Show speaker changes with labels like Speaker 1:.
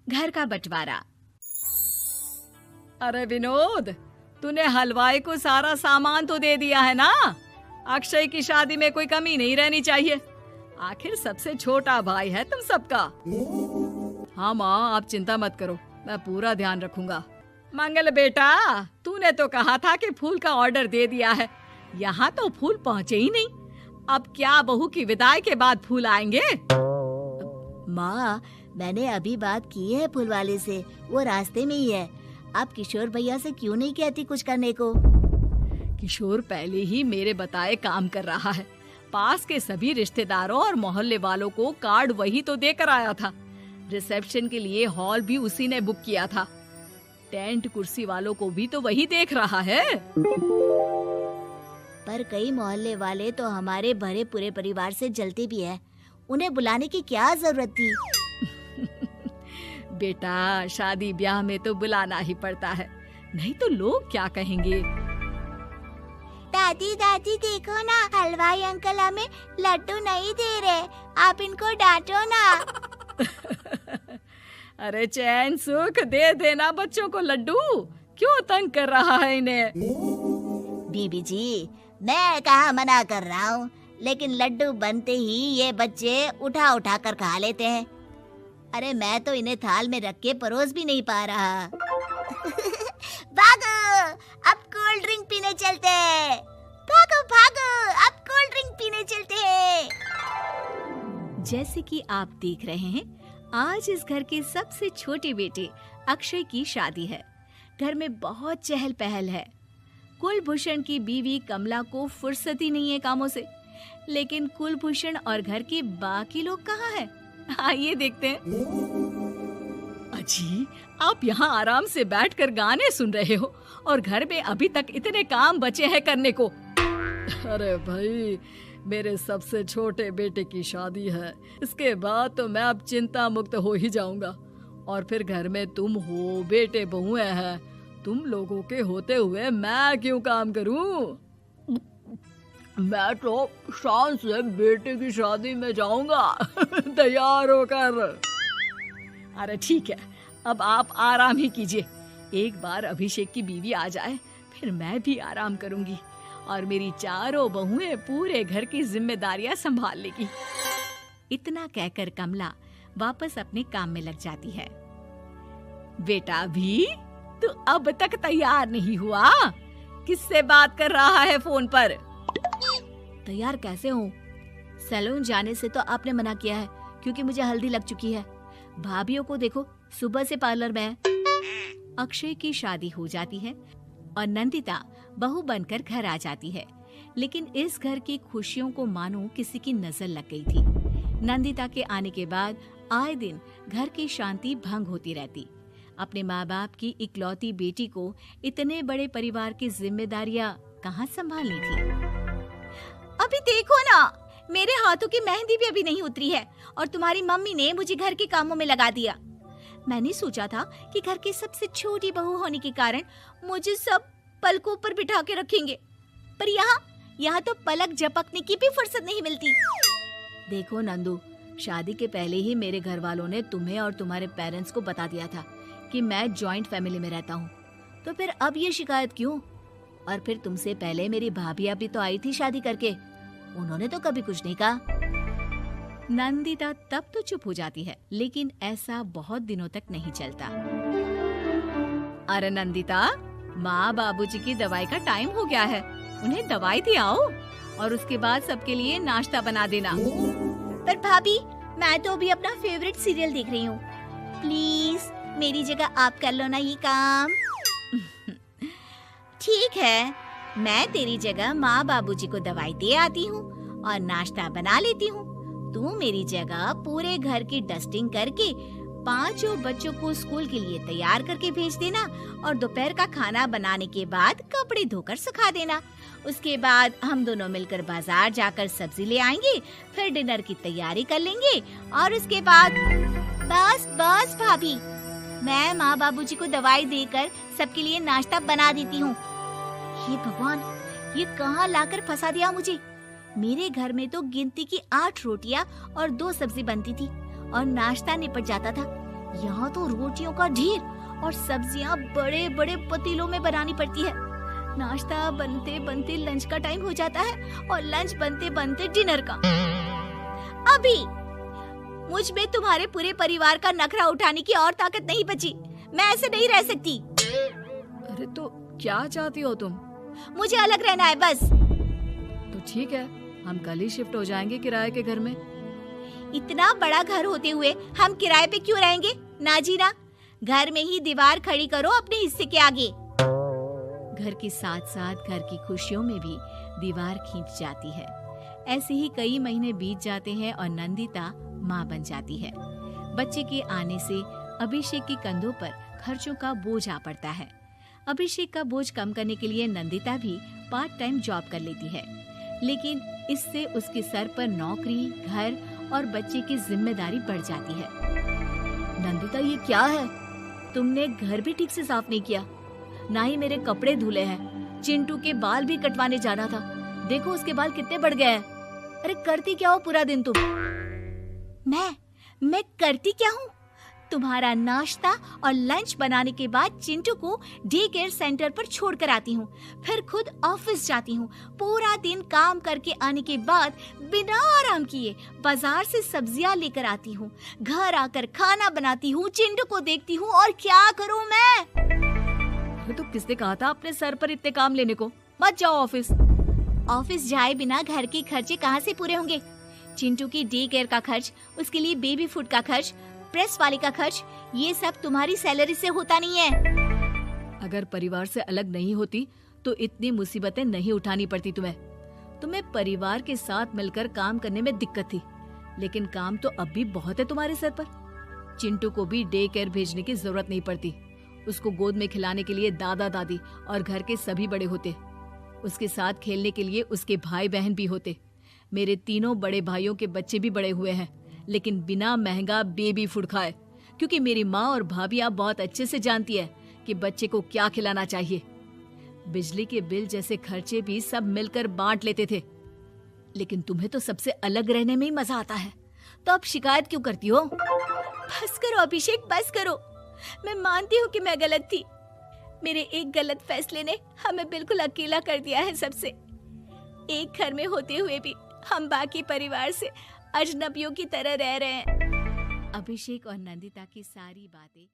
Speaker 1: घर का बंटवारा। अरे विनोद, तूने हलवाई को सारा सामान तो दे दिया है ना? अक्षय की शादी में कोई कमी नहीं रहनी चाहिए। आखिर सबसे छोटा भाई है तुम सबका। हाँ माँ, आप चिंता मत करो, मैं पूरा ध्यान रखूंगा। मंगल बेटा, तूने तो कहा था कि फूल का ऑर्डर दे दिया है, यहाँ तो फूल पहुँचे ही नहीं। अब क्या बहू की विदाई के बाद फूल आएंगे?
Speaker 2: माँ, मैंने अभी बात की है फूल वाले से, वो रास्ते में ही है। आप किशोर भैया से क्यों नहीं कहती कुछ करने को?
Speaker 1: किशोर पहले ही मेरे बताए काम कर रहा है। पास के सभी रिश्तेदारों और मोहल्ले वालों को कार्ड वही तो देकर आया था। रिसेप्शन के लिए हॉल भी उसी ने बुक किया था। टेंट कुर्सी वालों को भी तो वही देख रहा है।
Speaker 2: पर कई मोहल्ले वाले तो हमारे भरे पूरे परिवार से जलते भी हैं। उन्हें बुलाने की क्या जरूरत थी?
Speaker 1: बेटा, शादी ब्याह में तो बुलाना ही पड़ता है, नहीं तो लोग क्या कहेंगे।
Speaker 2: दादी दादी देखो ना, हलवाई अंकल हमें लड्डू नहीं दे रहे, आप इनको डांटो ना।
Speaker 1: अरे चैन सुख दे देना बच्चों को लड्डू, क्यों तंग कर रहा है इन्हें?
Speaker 2: बीबी जी, मैं कहाँ मना कर रहा हूँ, लेकिन लड्डू बनते ही ये बच्चे उठा उठा कर खा लेते हैं। अरे मैं तो इन्हें थाल में रख के परोस भी नहीं पा रहा। भागो, अब कोल्ड ड्रिंक पीने चलते हैं। भागो भागो, अब कोल्ड ड्रिंक पीने चलते हैं।
Speaker 1: जैसे कि आप देख रहे हैं, आज इस घर के सबसे छोटे बेटे अक्षय की शादी है। घर में बहुत चहल पहल है। कुलभूषण की बीवी कमला को फुर्सत ही नहीं है कामों से, लेकिन कुलभूषण और घर के बाकी लोग कहाँ हैं? आइए देखते हैं। अजी, आप यहाँ आराम से बैठकर गाने सुन रहे हो और घर में अभी तक इतने काम बचे हैं करने को। अरे भाई, मेरे सबसे छोटे बेटे की शादी है, इसके बाद तो मैं अब चिंता मुक्त हो ही जाऊंगा। और फिर घर में तुम हो, बेटे बहुएं हैं, तुम लोगों के होते हुए मैं क्यों काम करूं? मैं तो शान से बेटे की शादी में जाऊंगा तैयार होकर। अरे ठीक है, अब आप आराम ही कीजिए। एक बार अभिषेक की बीवी आ जाए, फिर मैं भी आराम करूंगी और मेरी चारों बहुएं पूरे घर की जिम्मेदारियां संभाल लेगी। इतना कहकर कमला वापस अपने काम में लग जाती है। बेटा भी, तू अब तक तैयार नहीं हुआ? किससे बात कर रहा है फोन पर?
Speaker 2: तैयार कैसे हूँ? सैलून जाने से तो आपने मना किया है, क्योंकि मुझे हल्दी लग चुकी है। भाभीियों को देखो, सुबह से पार्लर में है।
Speaker 1: अक्षय की शादी हो जाती है और नंदिता बहू बनकर घर आ जाती है, लेकिन इस घर की खुशियों को मानो किसी की नजर लग गई थी। नंदिता के आने के बाद आए दिन घर की शांति भंग होती रहती। अपने माँ बाप की इकलौती बेटी को इतने बड़े परिवार की जिम्मेदारियां कहाँ संभालनी थी?
Speaker 2: अभी देखो ना, मेरे हाथों की मेहंदी भी अभी नहीं उतरी है और तुम्हारी मम्मी ने मुझे घर के कामों में लगा दिया। मैंने सोचा था कि घर की सबसे छोटी बहू होने के कारण मुझे सब पलकों पर बिठा के रखेंगे, पर यहाँ तो पलक झपकने की भी फुर्सत नहीं मिलती।
Speaker 1: देखो नंदू, शादी के पहले ही मेरे घर वालों ने तुम्हें और तुम्हारे पेरेंट्स को बता दिया था कि मैं जॉइंट फैमिली में रहता हूँ, तो फिर अब ये शिकायत क्यों? और फिर तुमसे पहले मेरी भाभी भी तो आई थी शादी करके, उन्होंने तो कभी कुछ नहीं कहा। नंदिता तब तो चुप हो जाती है, लेकिन ऐसा बहुत दिनों तक नहीं चलता। अरे नंदिता, माँ बाबूजी की दवाई का टाइम हो गया है, उन्हें दवाई दिलाओ और उसके बाद सबके लिए नाश्ता बना देना।
Speaker 2: पर भाभी, मैं तो अभी अपना फेवरेट सीरियल देख रही हूँ। प्लीज मेरी जगह आप कर लो ना ये काम। ठीक है, मैं तेरी जगह माँ बाबूजी को दवाई दे आती हूँ और नाश्ता बना लेती हूँ। तू मेरी जगह पूरे घर की डस्टिंग करके 5 बच्चों को स्कूल के लिए तैयार करके भेज देना और दोपहर का खाना बनाने के बाद कपड़े धोकर सुखा देना। उसके बाद हम दोनों मिलकर बाजार जाकर सब्जी ले आएंगे, फिर डिनर की तैयारी कर लेंगे और उसके बाद बस भाभी, मैं माँ बाबूजी को दवाई देकर सबके लिए नाश्ता बना देती हूँ। हे भगवान, ये कहाँ लाकर फंसा दिया मुझे। मेरे घर में तो गिनती की 8 रोटियां और 2 सब्जी बनती थी और नाश्ता निपट जाता था, यहाँ तो रोटियों का ढेर और सब्जियाँ बड़े बड़े पतीलों में बनानी पड़ती है। नाश्ता बनते बनते लंच का टाइम हो जाता है और लंच बनते बनते डिनर का। अभी मुझ में तुम्हारे पूरे परिवार का नखरा उठाने की और ताकत नहीं बची। मैं ऐसे नहीं रह सकती।
Speaker 1: अरे तो क्या चाहती हो तुम?
Speaker 2: मुझे अलग रहना है बस।
Speaker 1: तो ठीक है, हम कल ही शिफ्ट हो जाएंगे किराए के घर में।
Speaker 2: इतना बड़ा घर होते हुए हम किराए पे क्यों रहेंगे? ना जी ना, घर में ही दीवार खड़ी करो अपने हिस्से के आगे। घर के साथ साथ घर की खुशियों में भी दीवार खींच जाती है। ऐसे ही कई महीने बीत जाते हैं और नंदिता माँ बन जाती है। बच्चे के आने से अभिषेक के कंधों पर खर्चों का बोझ आ पड़ता है। अभिषेक का बोझ कम करने के लिए नंदिता भी पार्ट टाइम जॉब कर लेती है, लेकिन इससे उसके सर पर नौकरी, घर और बच्चे की जिम्मेदारी बढ़ जाती है।
Speaker 1: नंदिता, ये क्या है? तुमने घर भी ठीक से साफ नहीं किया, ना ही मेरे कपड़े धुले हैं। चिंटू के बाल भी कटवाने जाना था, देखो उसके बाल कितने बढ़ गए हैं। अरे करती क्या हो पूरा दिन तुम?
Speaker 2: मैं करती क्या हूँ? तुम्हारा नाश्ता और लंच बनाने के बाद चिंटू को डे केयर सेंटर पर छोड़ कर आती हूँ, फिर खुद ऑफिस जाती हूँ। पूरा दिन काम करके आने के बाद बिना आराम किए बाजार से सब्जियाँ लेकर आती हूँ, घर आकर खाना बनाती हूँ, चिंटू को देखती हूँ और क्या करूँ मैं?
Speaker 1: तो किसने कहा था अपने सर पर इतने काम लेने को? मत जाओ ऑफिस।
Speaker 2: ऑफिस जाए बिना घर के खर्चे कहाँ से पूरे होंगे? चिंटू की डे केयर का खर्च, उसके लिए बेबी फूड का खर्च, प्रेस वाले का खर्च, ये सब तुम्हारी सैलरी से होता नहीं है।
Speaker 1: अगर परिवार से अलग नहीं होती तो इतनी मुसीबतें नहीं उठानी पड़ती तुम्हें परिवार के साथ मिलकर काम करने में दिक्कत थी, लेकिन काम तो अब भी बहुत है तुम्हारे सर पर। चिंटू को भी डे केयर भेजने की जरूरत नहीं पड़ती। उसको गोद में खिलाने के लिए दादा दादी और घर के सभी बड़े होते। उसके साथ खेलने के लिए उसके भाई बहन भी होते। मेरे तीनों बड़े भाइयों के बच्चे भी बड़े हुए हैं, लेकिन बिना महंगा बेबी फूड खाए, क्योंकि मेरी माँ और भाभियाँ बहुत अच्छे से जानती है कि बच्चे को क्या खिलाना चाहिए। बिजली के बिल जैसे खर्चे भी सब मिलकर बांट लेते थे, लेकिन तुम्हें तो सबसे अलग रहने में ही मजा आता है, तो अब शिकायत क्यों करती हो?
Speaker 2: बस करो अभिषेक, बस करो। मैं मानती हूँ कि मैं गलत थी। मेरे एक गलत फैसले ने हमें बिल्कुल अकेला कर दिया है सबसे। एक घर में होते हुए भी हम बाकी परिवार से अजनबियों की तरह रह रहे हैं।
Speaker 1: अभिषेक और नंदिता की सारी बातें